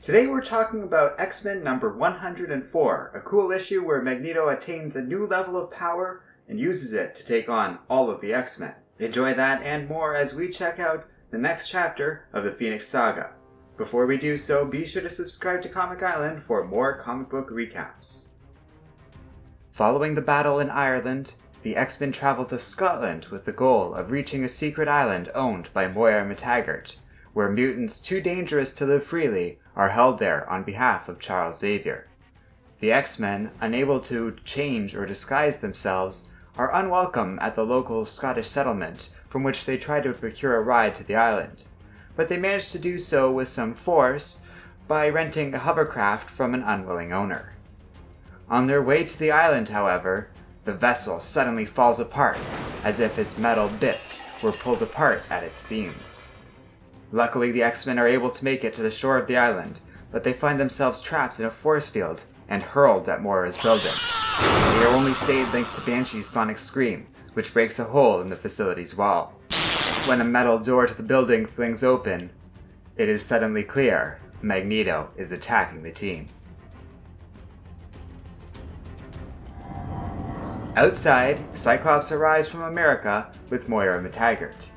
Today we're talking about X-Men number 104, a cool issue where Magneto attains a new level of power and uses it to take on all of the X-Men. Enjoy that and more as we check out the next chapter of the Phoenix Saga. Before we do so, be sure to subscribe to Comic Island for more comic book recaps. Following the battle in Ireland, the X-Men travel to Scotland with the goal of reaching a secret island owned by Muir Island, where mutants too dangerous to live freely are held there on behalf of Charles Xavier. The X-Men, unable to change or disguise themselves, are unwelcome at the local Scottish settlement from which they try to procure a ride to the island, but they manage to do so with some force by renting a hovercraft from an unwilling owner. On their way to the island, however, the vessel suddenly falls apart, as if its metal bits were pulled apart at its seams. Luckily, the X-Men are able to make it to the shore of the island, but they find themselves trapped in a force field and hurled at Moira's building. They are only saved thanks to Banshee's sonic scream, which breaks a hole in the facility's wall. When a metal door to the building flings open, it is suddenly clear Magneto is attacking the team. Outside, Cyclops arrives from America with Moira Island.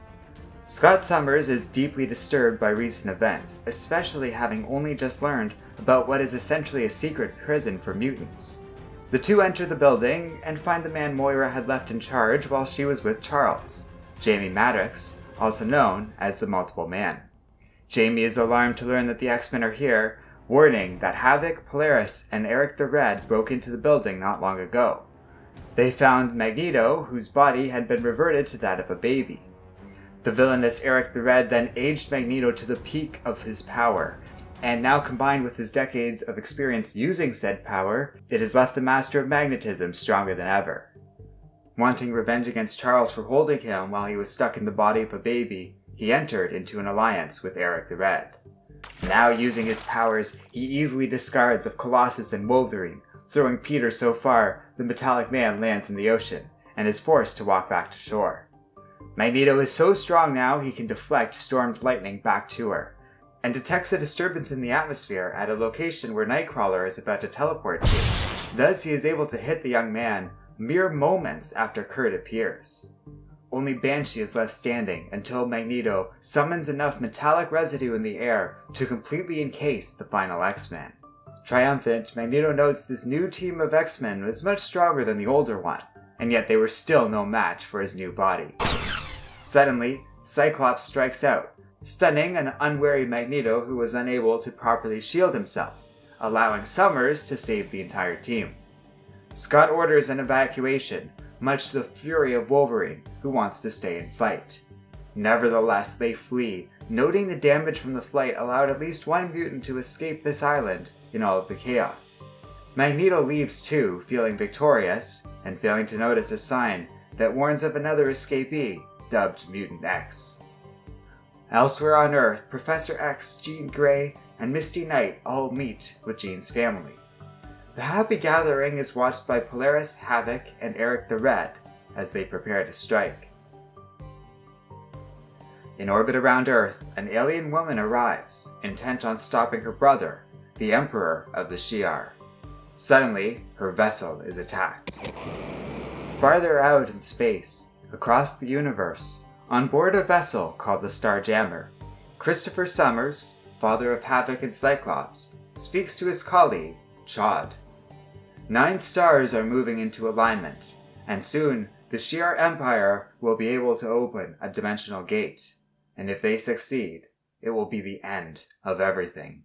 Scott Summers is deeply disturbed by recent events, especially having only just learned about what is essentially a secret prison for mutants. The two enter the building and find the man Moira had left in charge while she was with Charles, Jamie Madrox, also known as the Multiple Man. Jamie is alarmed to learn that the X-Men are here, warning that Havoc, Polaris, and Eric the Red broke into the building not long ago. They found Magneto, whose body had been reverted to that of a baby. The villainous Eric the Red then aged Magneto to the peak of his power, and now combined with his decades of experience using said power, it has left the Master of Magnetism stronger than ever. Wanting revenge against Charles for holding him while he was stuck in the body of a baby, he entered into an alliance with Eric the Red. Now using his powers, he easily discards of Colossus and Wolverine, throwing Peter so far the metallic man lands in the ocean, and is forced to walk back to shore. Magneto is so strong now he can deflect Storm's lightning back to her, and detects a disturbance in the atmosphere at a location where Nightcrawler is about to teleport to. Thus he is able to hit the young man mere moments after Kurt appears. Only Banshee is left standing until Magneto summons enough metallic residue in the air to completely encase the final X-Men. Triumphant, Magneto notes this new team of X-Men was much stronger than the older one, and yet they were still no match for his new body. Suddenly, Cyclops strikes out, stunning an unwary Magneto who was unable to properly shield himself, allowing Summers to save the entire team. Scott orders an evacuation, much to the fury of Wolverine, who wants to stay and fight. Nevertheless, they flee, noting the damage from the flight allowed at least one mutant to escape this island in all of the chaos. Magneto leaves too, feeling victorious, and failing to notice a sign that warns of another escapee, dubbed Mutant X. Elsewhere on Earth, Professor X, Jean Grey, and Misty Knight all meet with Jean's family. The happy gathering is watched by Polaris, Havoc, and Eric the Red as they prepare to strike. In orbit around Earth, an alien woman arrives, intent on stopping her brother, the Emperor of the Shi'ar. Suddenly, her vessel is attacked. Farther out in space, across the universe, on board a vessel called the Starjammer, Christopher Summers, father of Havoc and Cyclops, speaks to his colleague, Chod. 9 stars are moving into alignment, and soon the Shi'ar Empire will be able to open a dimensional gate, and if they succeed, it will be the end of everything.